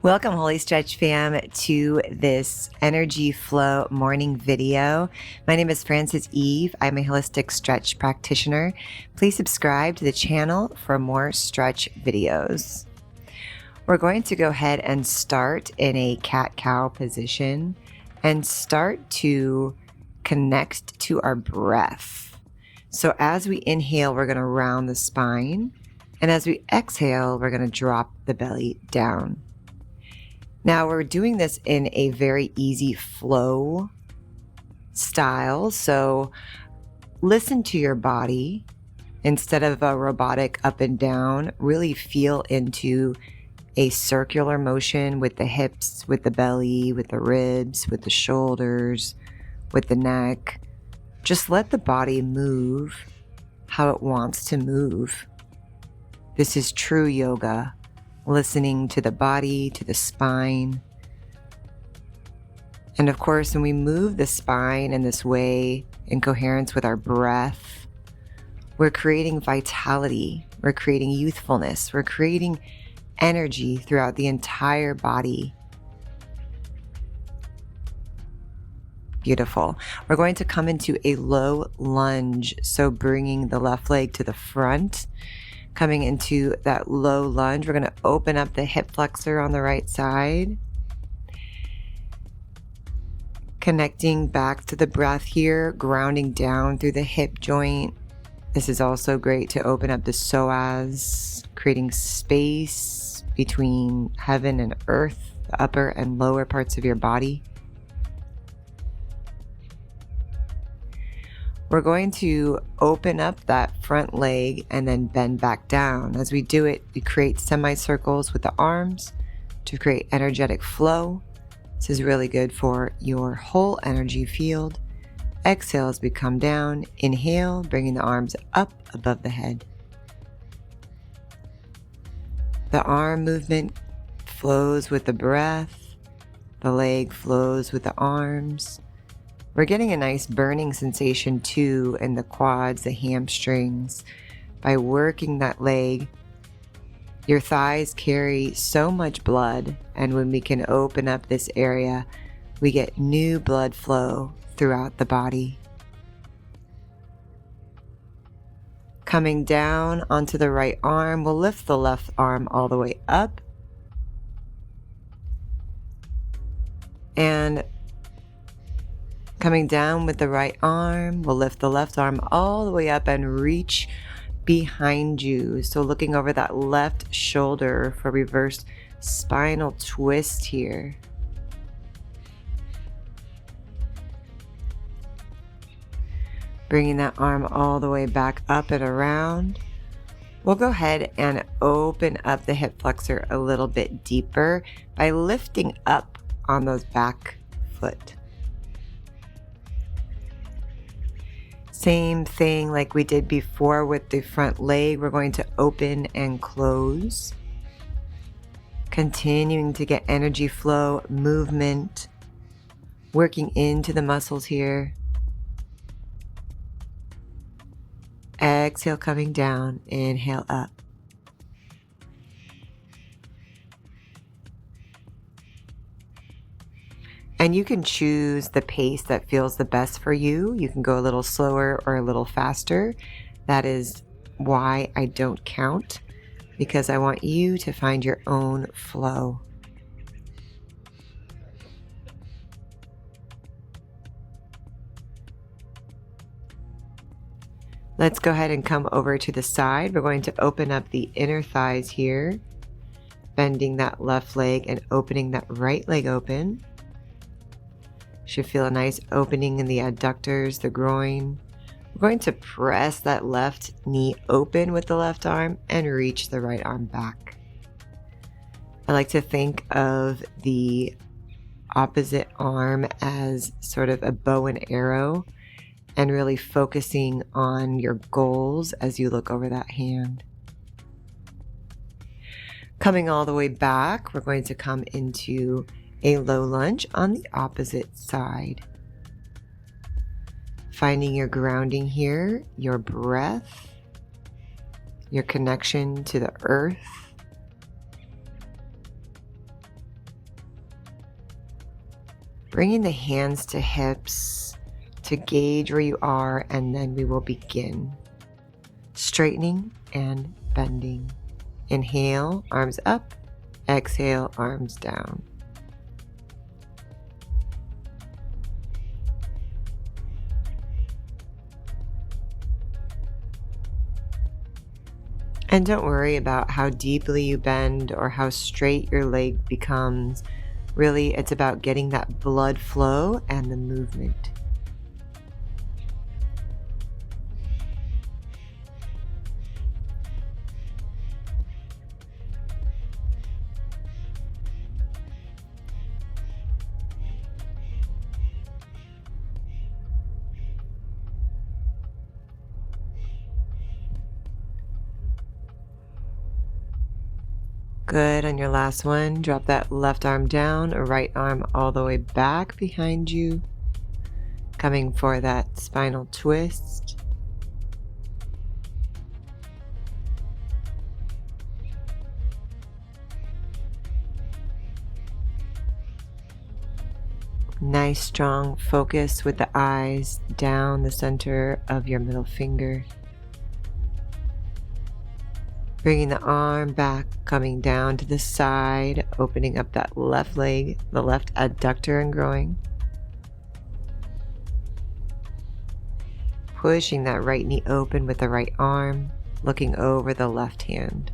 Welcome, Holistretch fam, to this energy flow morning video. My name is Frances Eve. I'm a holistic stretch practitioner. Please subscribe to the channel for more stretch videos. We're going to go ahead and start in a cat-cow position and start to connect to our breath. So as we inhale, we're going to round the spine, and as we exhale, we're going to drop the belly down. Now we're doing this in a very easy flow style, so listen to your body instead of a robotic up and down. Really feel into a circular motion with the hips, with the belly, with the ribs, with the shoulders, with the neck. Just let the body move how it wants to move. This is true yoga. Listening to the body, to the spine. And of course, when we move the spine in this way, in coherence with our breath, we're creating vitality, we're creating youthfulness, we're creating energy throughout the entire body. Beautiful. We're going to come into a low lunge, so bringing the left leg to the front. Coming into that low lunge, we're going to open up the hip flexor on the right side. Connecting back to the breath here, grounding down through the hip joint. This is also great to open up the psoas, creating space between heaven and earth, the upper and lower parts of your body. We're going to open up that front leg and then bend back down. As we do it, we create semicircles with the arms to create energetic flow. This is really good for your whole energy field. Exhale as we come down. Inhale, bringing the arms up above the head. The arm movement flows with the breath. The leg flows with the arms. We're getting a nice burning sensation too in the quads, the hamstrings. By working that leg, your thighs carry so much blood, and when we can open up this area, we get new blood flow throughout the body. Coming down onto the right arm, we'll lift the left arm all the way up. And coming down with the right arm, we'll lift the left arm all the way up and reach behind you. So looking over that left shoulder for reverse spinal twist here. Bringing that arm all the way back up and around. We'll go ahead and open up the hip flexor a little bit deeper by lifting up on those back foot. Same thing like we did before with the front leg. We're going to open and close. Continuing to get energy flow, movement, working into the muscles here. Exhale, coming down. Inhale up. And you can choose the pace that feels the best for you. You can go a little slower or a little faster. That is why I don't count, because I want you to find your own flow. Let's go ahead and come over to the side. We're going to open up the inner thighs here, bending that left leg and opening that right leg open. Should feel a nice opening in the adductors, the groin. We're going to press that left knee open with the left arm and reach the right arm back. I like to think of the opposite arm as sort of a bow and arrow, and really focusing on your goals as you look over that hand. Coming all the way back, we're going to come into a low lunge on the opposite side. Finding your grounding here, your breath, your connection to the earth. Bringing the hands to hips to gauge where you are, and then we will begin. Straightening and bending. Inhale, arms up. Exhale, arms down. And don't worry about how deeply you bend or how straight your leg becomes. Really, it's about getting that blood flow and the movement. Good. On your last one, drop that left arm down, right arm all the way back behind you, coming for that spinal twist. Nice strong focus with the eyes down the center of your middle finger. Bringing the arm back, coming down to the side, opening up that left leg, the left adductor and growing. Pushing that right knee open with the right arm, looking over the left hand.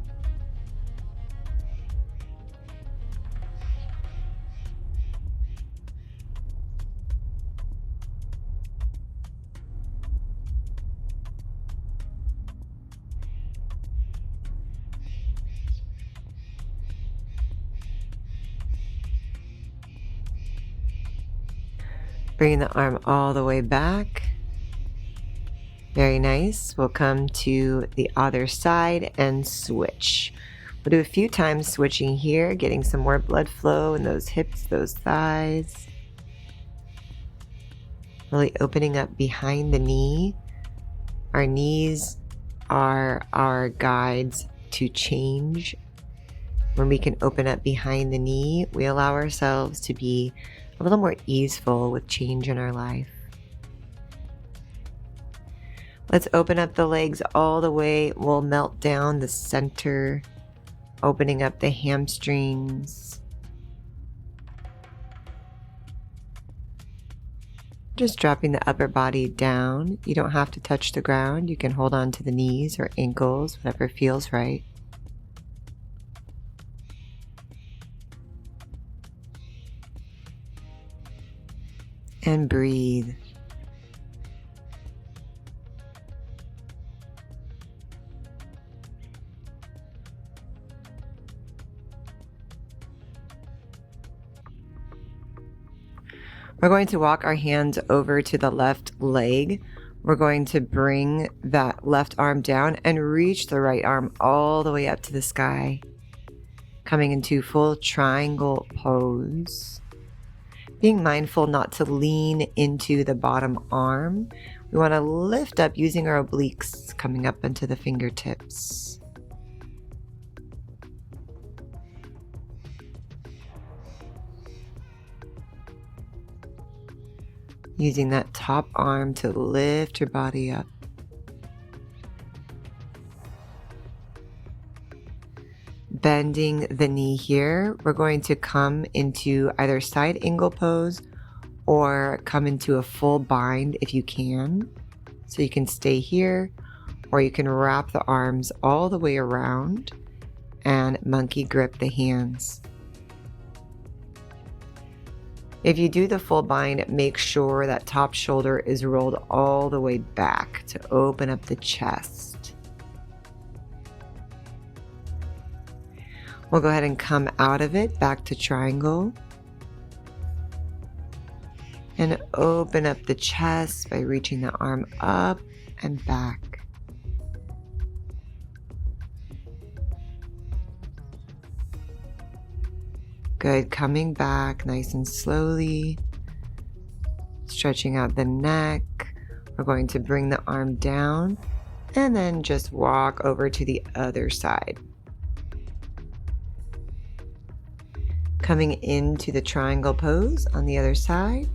Bringing the arm all the way back. Very nice. We'll come to the other side and switch. We'll do a few times switching here, getting some more blood flow in those hips, those thighs. Really opening up behind the knee. Our knees are our guides to change. When we can open up behind the knee, we allow ourselves to be a little more easeful with change in our life. Let's open up the legs all the way. We'll melt down the center, opening up the hamstrings. Just dropping the upper body down. You don't have to touch the ground. You can hold on to the knees or ankles, whatever feels right. And breathe. We're going to walk our hands over to the left leg. We're going to bring that left arm down and reach the right arm all the way up to the sky, coming into full triangle pose. Being mindful not to lean into the bottom arm. We want to lift up using our obliques, coming up into the fingertips. Using that top arm to lift your body up. Bending the knee here, we're going to come into either side angle pose or come into a full bind if you can. So you can stay here, or you can wrap the arms all the way around and monkey grip the hands. If you do the full bind, make sure that top shoulder is rolled all the way back to open up the chest. We'll go ahead and come out of it back to triangle and open up the chest by reaching the arm up and back. Good. Coming back nice and slowly, stretching out the neck. We're going to bring the arm down and then just walk over to the other side. Coming into the triangle pose on the other side,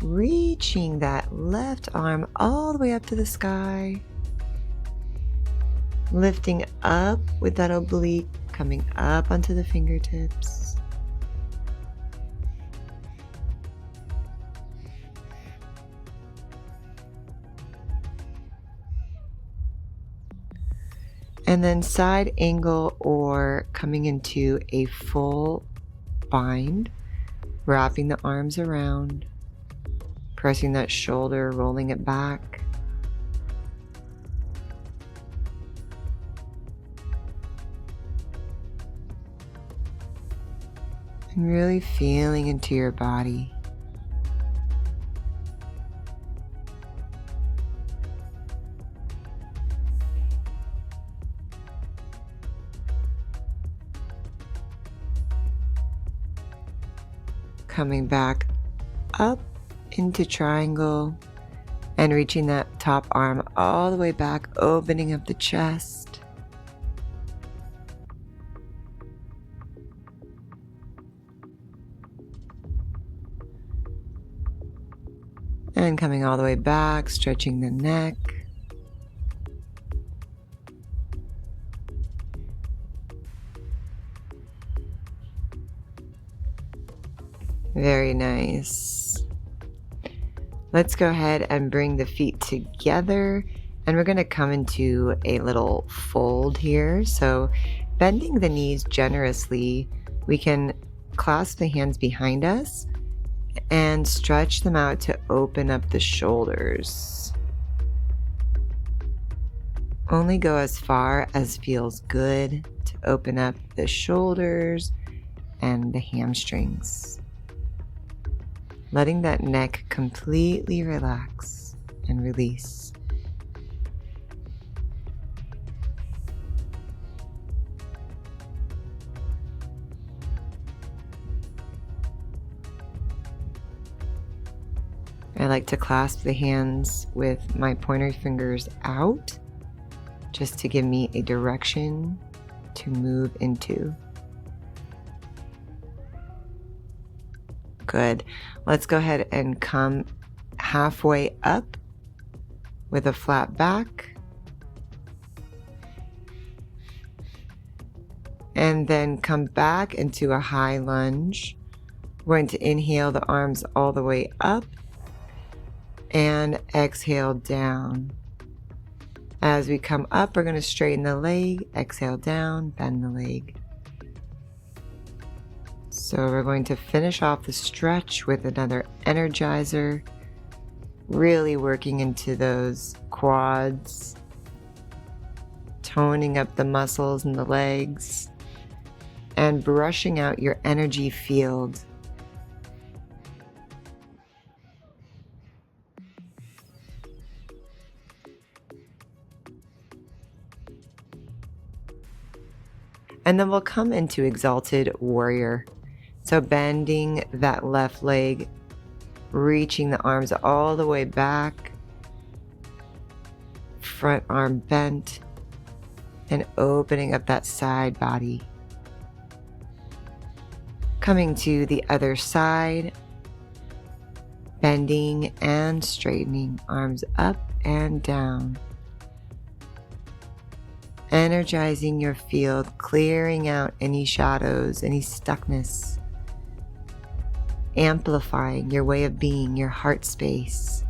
reaching that left arm all the way up to the sky, lifting up with that oblique, coming up onto the fingertips. And then side angle or coming into a full bind, wrapping the arms around, pressing that shoulder, rolling it back. And really feeling into your body. Coming back up into triangle and reaching that top arm all the way back, opening up the chest. And coming all the way back, stretching the neck. Very nice. Let's go ahead and bring the feet together, and we're going to come into a little fold here. So bending the knees generously, we can clasp the hands behind us and stretch them out to open up the shoulders. Only go as far as feels good to open up the shoulders and the hamstrings. Letting that neck completely relax and release. I like to clasp the hands with my pointer fingers out, just to give me a direction to move into. Good. Let's go ahead and come halfway up with a flat back. And then come back into a high lunge. We're going to inhale the arms all the way up and exhale down. As we come up, we're going to straighten the leg, exhale down, bend the leg. So we're going to finish off the stretch with another energizer, really working into those quads, toning up the muscles in the legs, and brushing out your energy field. And then we'll come into exalted warrior. So bending that left leg, reaching the arms all the way back, front arm bent, and opening up that side body. Coming to the other side, bending and straightening, arms up and down. Energizing your field, clearing out any shadows, any stuckness. Amplifying your way of being, your heart space.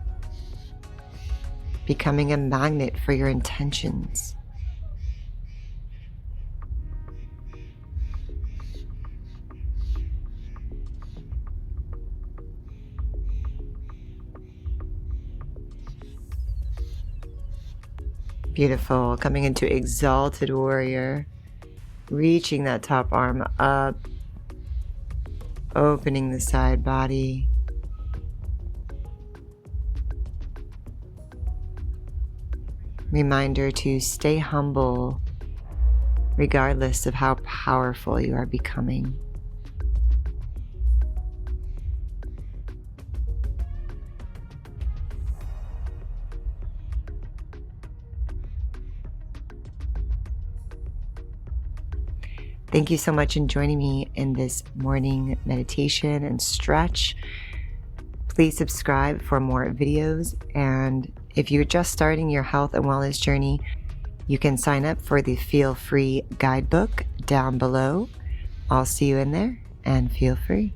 Becoming a magnet for your intentions. Beautiful. Coming into exalted warrior. Reaching that top arm up. Opening the side body. Reminder to stay humble regardless of how powerful you are becoming. Thank you so much for joining me in this morning meditation and stretch. Please subscribe for more videos. And if you're just starting your health and wellness journey, you can sign up for the Feel Free guidebook down below. I'll see you in there, and feel free.